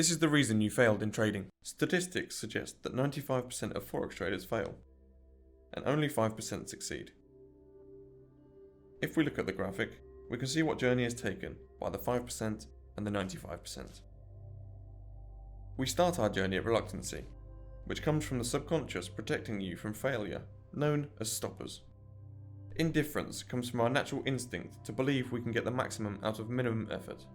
This is the reason you failed in trading. Statistics suggest that 95% of Forex traders fail, and only 5% succeed. If we look at the graphic, we can see what journey is taken by the 5% and the 95%. We start our journey at reluctancy, which comes from the subconscious protecting you from failure, known as stoppers. Indifference comes from our natural instinct to believe we can get the maximum out of minimum effort.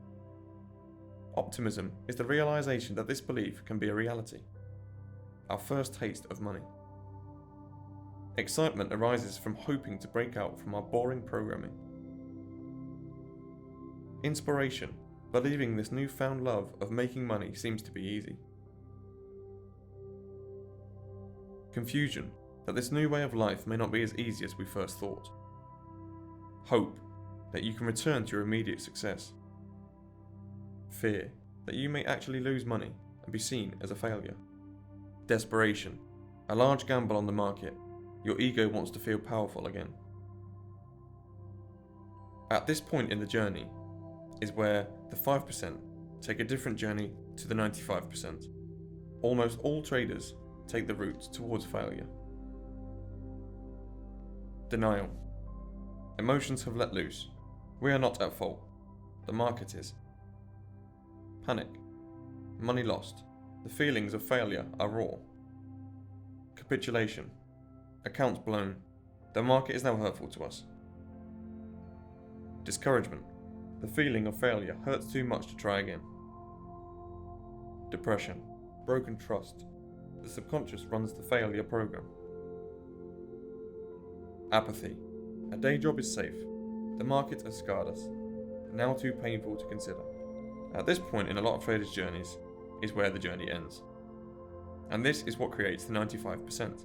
Optimism is the realization that this belief can be a reality. Our first taste of money. Excitement arises from hoping to break out from our boring programming. Inspiration, believing this newfound love of making money seems to be easy. Confusion, that this new way of life may not be as easy as we first thought. Hope, that you can return to your immediate success. Fear, that you may actually lose money and be seen as a failure. Desperation, a large gamble on the market. Your ego wants to feel powerful again. At this point in the journey is where the 5% take a different journey to the 95%. Almost all traders take the route towards failure. Denial. Emotions have let loose. We are not at fault. The market is. Panic. Money lost. The feelings of failure are raw. Capitulation. Accounts blown. The market is now hurtful to us. Discouragement. The feeling of failure hurts too much to try again. Depression. Broken trust. The subconscious runs the failure program. Apathy. A day job is safe. The market has scarred us. Now too painful to consider. At this point in a lot of traders' journeys is where the journey ends. And this is what creates the 95%.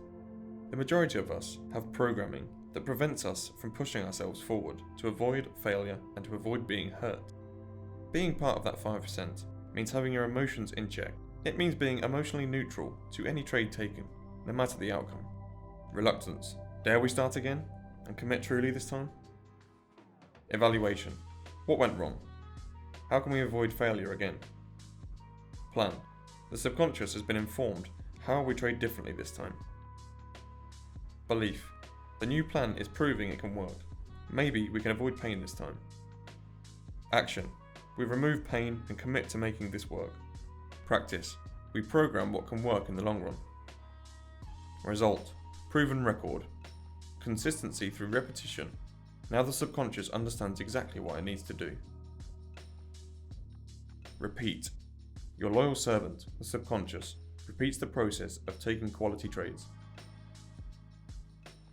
The majority of us have programming that prevents us from pushing ourselves forward to avoid failure and to avoid being hurt. Being part of that 5% means having your emotions in check. It means being emotionally neutral to any trade taken, no matter the outcome. Reluctance. Dare we start again and commit truly this time? Evaluation. What went wrong? How can we avoid failure again? Plan. The subconscious has been informed. How will we trade differently this time? Belief. The new plan is proving it can work. Maybe we can avoid pain this time. Action. We remove pain and commit to making this work. Practice. We program what can work in the long run. Result. Proven record. Consistency through repetition. Now the subconscious understands exactly what it needs to do. Repeat. Your loyal servant, the subconscious, repeats the process of taking quality trades.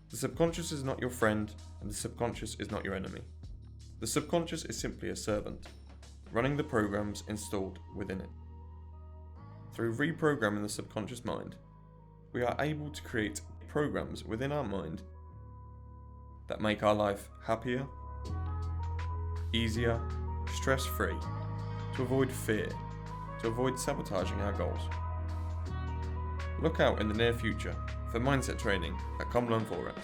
The subconscious is not your friend, and the subconscious is not your enemy. The subconscious is simply a servant, running the programs installed within it. Through reprogramming the subconscious mind, we are able to create programs within our mind that make our life happier, easier, stress-free, to avoid fear, to avoid sabotaging our goals. Look out in the near future for mindset training at Come Learn Forex.